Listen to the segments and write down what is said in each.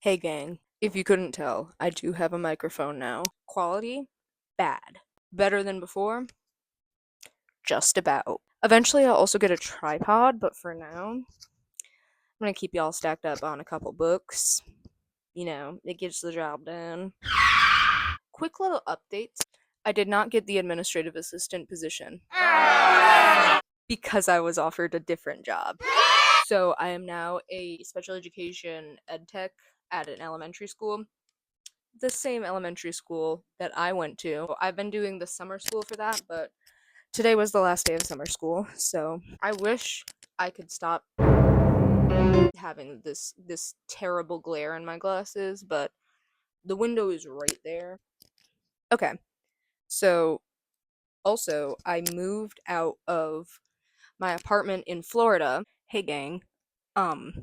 Hey gang, if you couldn't tell, I do have a microphone now. Quality? Bad. Better than before? Just about. Eventually I'll also get a tripod, but for now, I'm gonna keep y'all stacked up on a couple books. It gets the job done. Quick little updates. I did not get the administrative assistant position because I was offered a different job. So I am now a special education ed tech at an elementary school, the same elementary school that I went to. I've been doing the summer school for that, but today was the last day of summer school. So I wish I could stop having this terrible glare in my glasses, but the window is right there. Okay. So also, I moved out of my apartment in Florida. Hey gang,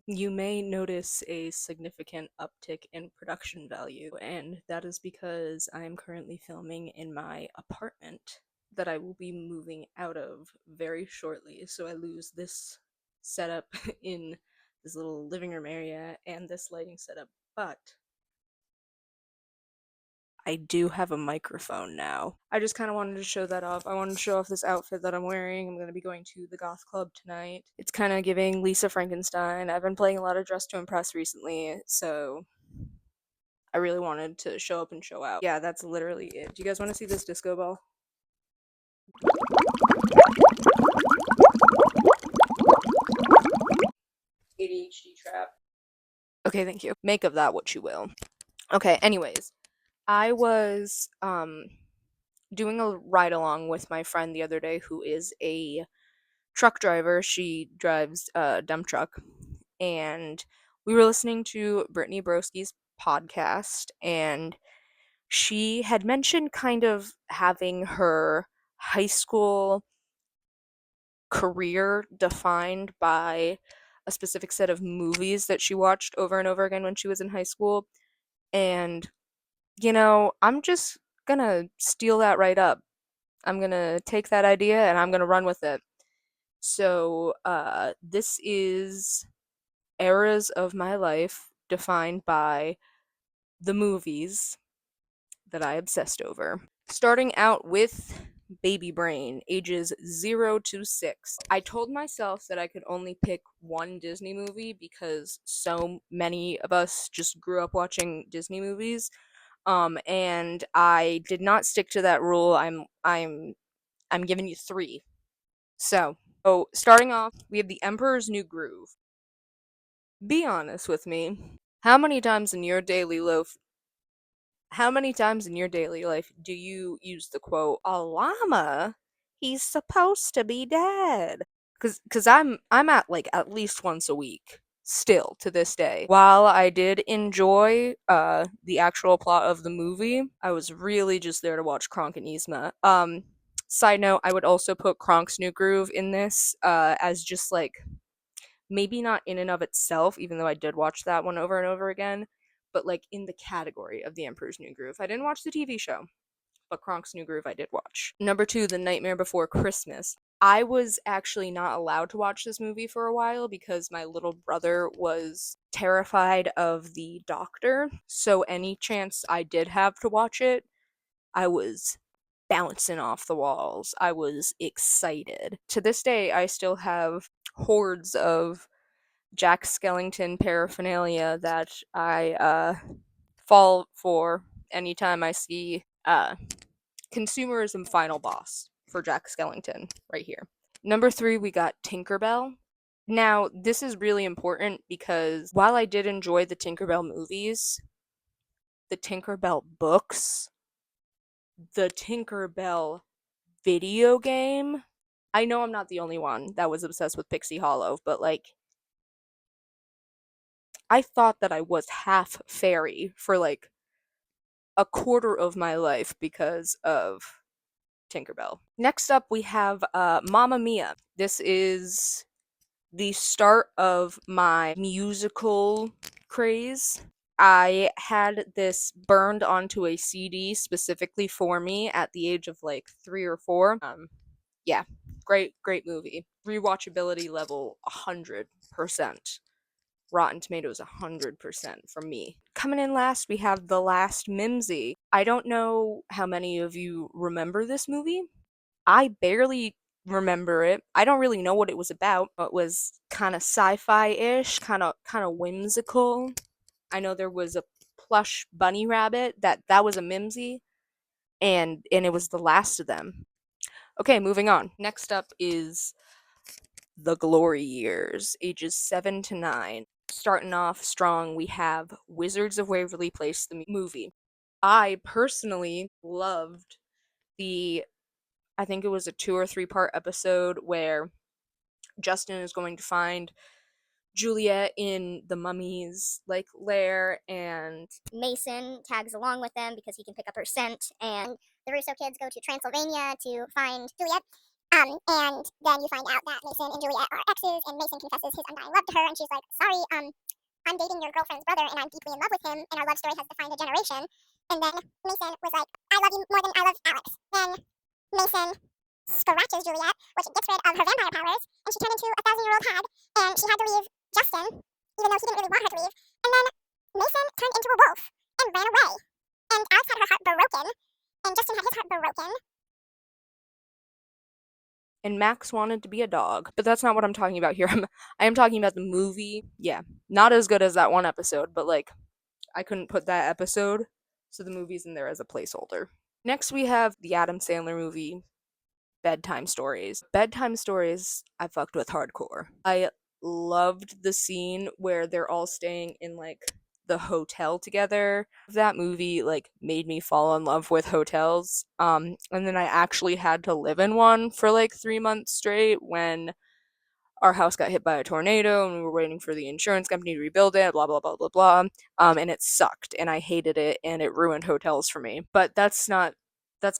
you may notice a significant uptick in production value, and that is because I am currently filming in my apartment that I will be moving out of very shortly. So I lose this setup in this little living room area and this lighting setup, but I do have a microphone now. I just kind of wanted to show that off. I wanted to show off this outfit that I'm wearing. I'm going to be going to the goth club tonight. It's kind of giving Lisa Frankenstein. I've been playing a lot of Dress to Impress recently, so I really wanted to show up and show out. Yeah, that's literally it. Do you guys want to see this disco ball? ADHD trap. Okay, thank you. Make of that what you will. Okay, anyways, I was doing a ride along with my friend the other day who is a truck driver. She drives a dump truck, and we were listening to Brittany Broski's podcast, and she had mentioned kind of having her high school career defined by a specific set of movies that she watched over and over again when she was in high school. And, I'm just gonna steal that right up. I'm gonna take that idea and I'm gonna run with it. So, this is eras of my life defined by the movies that I obsessed over. Starting out with Baby Brain, ages 0 to 6. I told myself that I could only pick one Disney movie because so many of us just grew up watching Disney movies. And I did not stick to that rule. I'm giving you three. So starting off, we have The Emperor's New Groove. Be honest with me. How many times in your daily life do you use the quote, "A llama? He's supposed to be dead." Cuz I'm at like at least once a week still to this day. While I did enjoy the actual plot of the movie, I was really just there to watch Kronk and Yzma. Side note, I would also put Kronk's New Groove in this as just like maybe not in and of itself, even though I did watch that one over and over again, but like in the category of The Emperor's New Groove. I didn't watch the TV show, but Kronk's New Groove I did watch. Number two, The Nightmare Before Christmas. I was actually not allowed to watch this movie for a while because my little brother was terrified of the doctor. So any chance I did have to watch it, I was bouncing off the walls. I was excited. To this day, I still have hordes of Jack Skellington paraphernalia that I fall for anytime I see consumerism final boss for Jack Skellington right here. Number three, we got Tinkerbell. Now, this is really important because while I did enjoy the Tinkerbell movies, the Tinkerbell books, the Tinkerbell video game, I know I'm not the only one that was obsessed with Pixie Hollow, but like I thought that I was half fairy for like a quarter of my life because of Tinkerbell. Next up, we have Mamma Mia. This is the start of my musical craze. I had this burned onto a CD specifically for me at the age of like 3 or 4. Yeah, great movie. Rewatchability level 100%. Rotten Tomatoes 100% from me. Coming in last, we have The Last Mimsy. I don't know how many of you remember this movie. I barely remember it. I don't really know what it was about. It was kind of sci-fi-ish, kind of whimsical. I know there was a plush bunny rabbit that was a Mimsy, and it was the last of them. Okay, moving on. Next up is The Glory Years, ages 7 to 9. Starting off strong, we have Wizards of Waverly Place, the movie. I personally loved the, I think it was a 2 or 3 part episode where Justin is going to find Juliet in the mummy's like lair, and Mason tags along with them because he can pick up her scent, and the Russo kids go to Transylvania to find Juliet. And then you find out that Mason and Juliet are exes, and Mason confesses his undying love to her, and she's like, "Sorry, I'm dating your girlfriend's brother, and I'm deeply in love with him, and our love story has defined a generation." And then Mason was like, "I love you more than I love Alex." Then Mason scratches Juliet, which gets rid of her vampire powers, and she turned into a 1,000-year-old hag, and she had to leave Justin, even though he didn't really want her to leave. And then Mason turned into a wolf and ran away, and Alex had her heart broken, and Justin had his heart broken. and Max wanted to be a dog. But that's not what I'm talking about here. I am talking about the movie. Yeah, not as good as that one episode, but like I couldn't put that episode, so the movie's in there as a placeholder. Next, we have the Adam Sandler movie, Bedtime Stories. Bedtime Stories, I fucked with hardcore. I loved the scene where they're all staying in like the hotel together. That movie like made me fall in love with hotels. And then I actually had to live in one for like 3 months straight when our house got hit by a tornado and we were waiting for the insurance company to rebuild it, blah blah blah blah blah. And it sucked and I hated it and it ruined hotels for me. But that's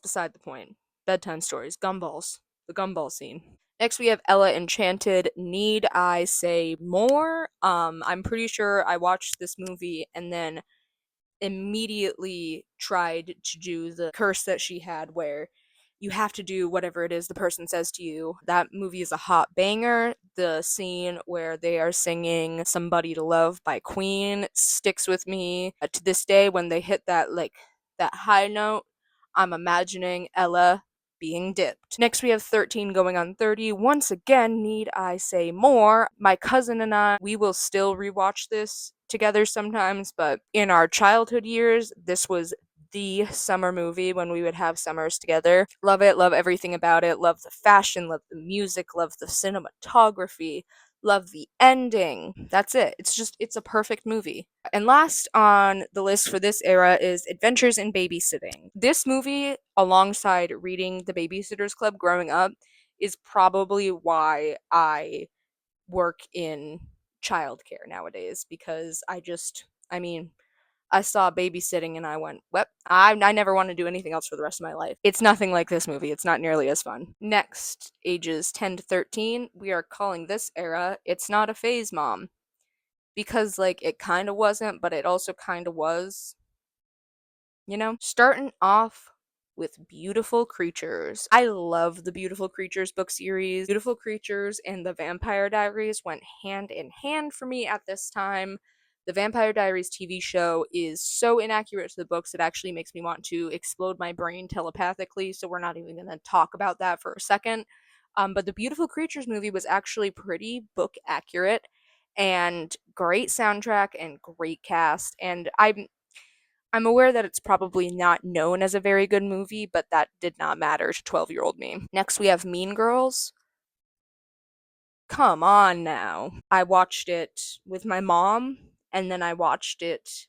beside the point. Bedtime Stories, gumballs, the gumball scene. Next we have Ella Enchanted. Need I say more? I'm pretty sure I watched this movie and then immediately tried to do the curse that she had where you have to do whatever it is the person says to you. That movie is a hot banger. The scene where they are singing Somebody to Love by Queen sticks with me. To this day, when they hit that like that high note, I'm imagining Ella being dipped. Next, we have 13 going on 30. Once again, need I say more? My cousin and I, we will still rewatch this together sometimes, but in our childhood years, this was the summer movie when we would have summers together. Love it, love everything about it, love the fashion, love the music, love the cinematography, love the ending. That's it. It's a perfect movie. And last on the list for this era is Adventures in Babysitting. This movie, alongside reading The Babysitter's Club growing up, is probably why I work in childcare nowadays because I mean, I saw babysitting and I went, well, I never want to do anything else for the rest of my life. It's nothing like this movie. It's not nearly as fun. Next, ages 10 to 13, we are calling this era It's Not a Phase Mom. Because, like, it kind of wasn't, but it also kind of was. You know? Starting off with Beautiful Creatures. I love the Beautiful Creatures book series. Beautiful Creatures and The Vampire Diaries went hand in hand for me at this time. The Vampire Diaries TV show is so inaccurate to the books, it actually makes me want to explode my brain telepathically, so we're not even going to talk about that for a second. But the Beautiful Creatures movie was actually pretty book accurate and great soundtrack and great cast. And I'm aware that it's probably not known as a very good movie, but that did not matter to 12-year-old me. Next, we have Mean Girls. Come on now. I watched it with my mom, and then I watched it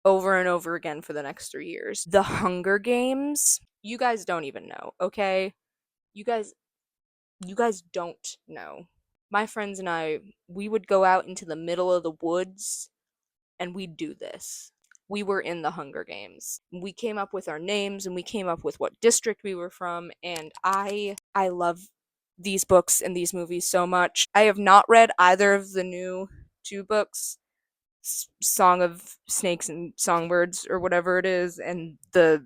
over and over again for the next 3 years. The Hunger Games. You guys don't even know, okay? You guys don't know. My friends and I, we would go out into the middle of the woods and we'd do this. We were in the Hunger Games. We came up with our names and we came up with what district we were from, and I love these books and these movies so much. I have not read either of the new 2 books, Song of Snakes and Songbirds or whatever it is, and the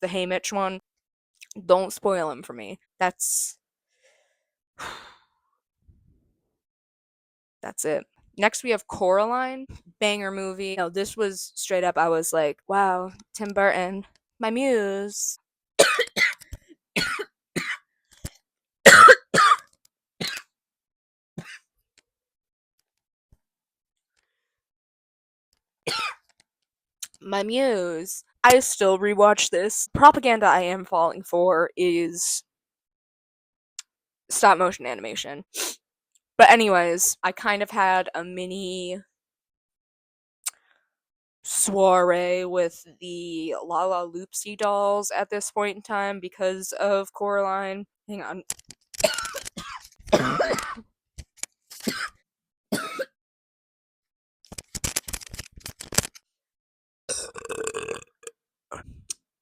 Haymitch one. Don't spoil them for me. That's it. Next, we have Coraline, banger movie. No, this was straight up, I was like, wow, Tim Burton, my muse. My muse. I still rewatch this. Propaganda I am falling for is stop motion animation. But anyways, I kind of had a mini soiree with the Lala Loopsy dolls at this point in time because of Coraline. Hang on.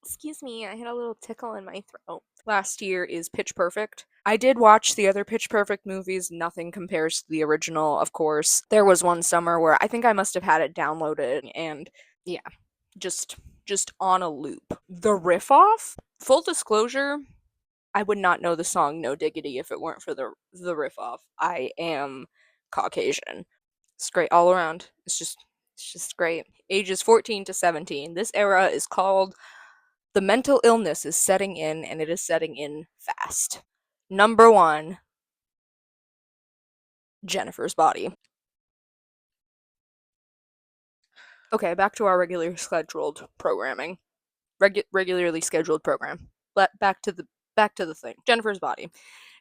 Excuse me, I had a little tickle in my throat. Last year is Pitch Perfect. I did watch the other Pitch Perfect movies. Nothing compares to the original, of course. There was one summer where I think I must have had it downloaded and yeah, just just on a loop. The riff off, full disclosure, I would not know the song No Diggity if it weren't for the riff off. I am Caucasian. It's great all around. It's just great. Ages 14 to 17. This era is called the mental illness is setting in and it is setting in fast. Number 1, Jennifer's Body. Okay, back to our regularly scheduled programming. Regularly scheduled program. Back to the thing. Jennifer's Body.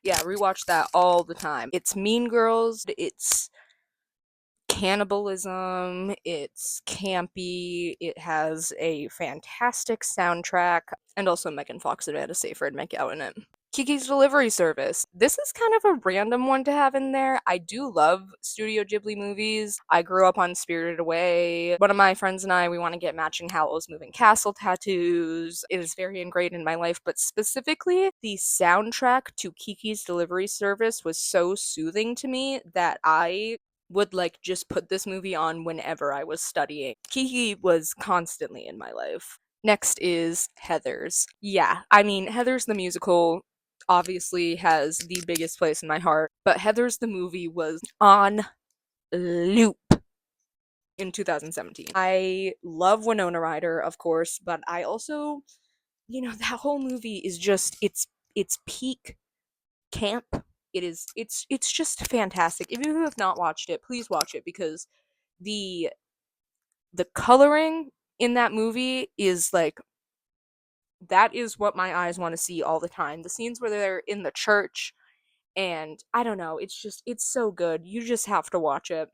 Yeah, rewatch that all the time. It's Mean Girls, it's cannibalism, it's campy, it has a fantastic soundtrack, and also Megan Fox and Amanda Seyfried make out in it. Kiki's Delivery Service. This is kind of a random one to have in there. I do love Studio Ghibli movies. I grew up on Spirited Away. One of my friends and I, we want to get matching Howl's Moving Castle tattoos. It is very ingrained in my life, but specifically, the soundtrack to Kiki's Delivery Service was so soothing to me that I would like just put this movie on whenever I was studying. Kiki was constantly in my life. Next is Heathers. Yeah, I mean, Heathers the musical obviously has the biggest place in my heart, but Heathers the movie was on loop in 2017. I love Winona Ryder, of course, but I also, that whole movie is just it's peak camp. It's just fantastic. If you have not watched it, please watch it because the the coloring in that movie is like that is what my eyes want to see all the time. The scenes where they're in the church and I don't know, it's so good. You just have to watch it.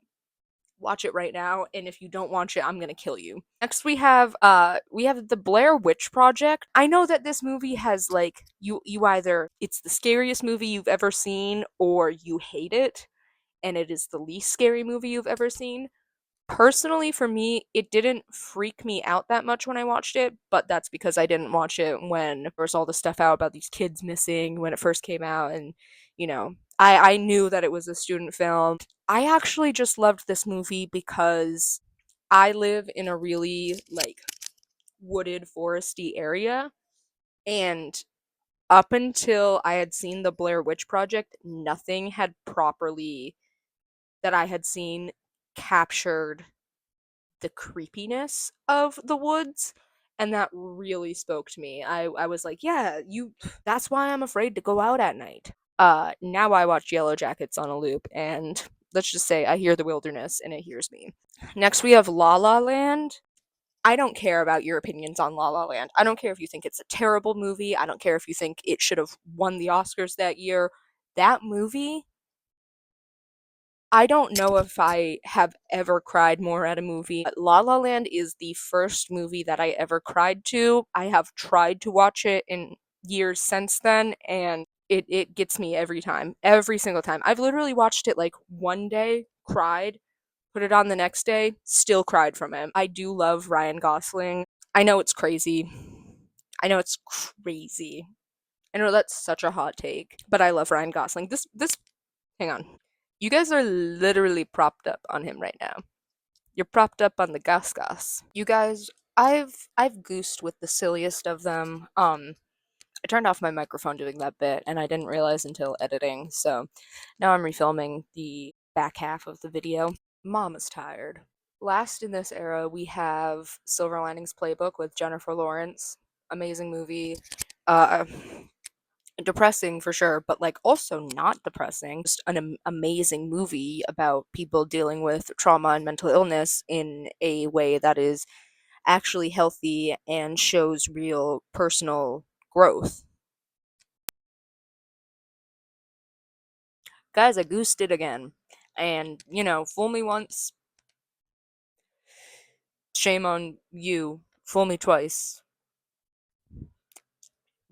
Watch it right now, and if you don't watch it, I'm going to kill you. Next we have the Blair Witch Project. I know that this movie has like you either it's the scariest movie you've ever seen or you hate it and it is the least scary movie you've ever seen. Personally, for me, it didn't freak me out that much when I watched it, but that's because I didn't watch it when there was all the stuff out about these kids missing when it first came out, and I knew that it was a student film. I actually just loved this movie because I live in a really like wooded, foresty area, and up until I had seen the Blair Witch Project, nothing had properly that I had seen captured the creepiness of the woods, and that really spoke to me. I was like, yeah, you that's why I'm afraid to go out at night. Now I watch Yellow Jackets on a loop and let's just say I hear the wilderness and it hears me. Next we have La La Land. I don't care about your opinions on La La Land. I don't care if you think it's a terrible movie. I don't care if you think it should have won the Oscars that year. That movie, I don't know if I have ever cried more at a movie. La La Land is the first movie that I ever cried to. I have tried to watch it in years since then, and it gets me every time. Every single time. I've literally watched it like one day, cried, put it on the next day, still cried from it. I do love Ryan Gosling. I know it's crazy. I know it's crazy. I know that's such a hot take, but I love Ryan Gosling. This hang on. You guys are literally propped up on him right now. You're propped up on the Gus Gus. You guys, I've goosed with the silliest of them. I turned off my microphone doing that bit, and I didn't realize until editing. So now I'm refilming the back half of the video. Mama's Tired. Last in this era, we have Silver Linings Playbook with Jennifer Lawrence. Amazing movie. Uh, depressing for sure, but like also not depressing. Just an amazing movie about people dealing with trauma and mental illness in a way that is actually healthy and shows real personal growth. Guys, I goosed it again. And, fool me once, shame on you. Fool me twice,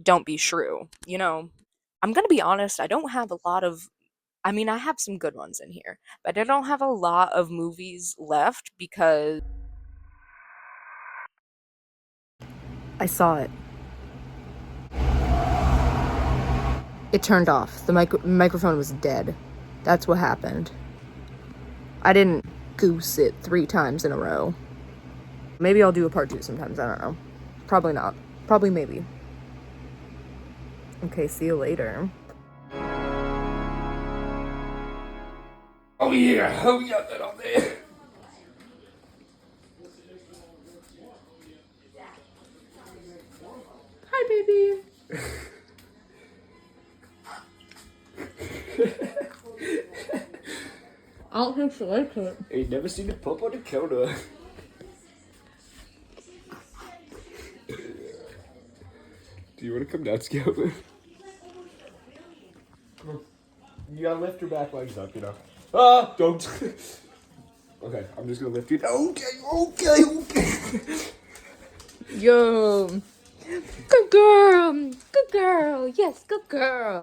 don't be shrew. I'm gonna be honest, I don't have a lot of. I mean, I have some good ones in here, but I don't have a lot of movies left because I saw it. It turned off. The microphone was dead. That's what happened. I didn't goose it 3 times in a row. Maybe I'll do a part 2 sometimes. I don't know. Probably not. Probably maybe. Okay, see you later. Oh yeah, that on there. Hi, baby. I don't think she likes it. Ain't never seen a pup on the counter. Do you want to come down, Scout? Come on. You gotta lift your back legs up, Ah, don't. Okay, I'm just gonna lift you. Okay. Yo. Good girl. Good girl. Yes, good girl.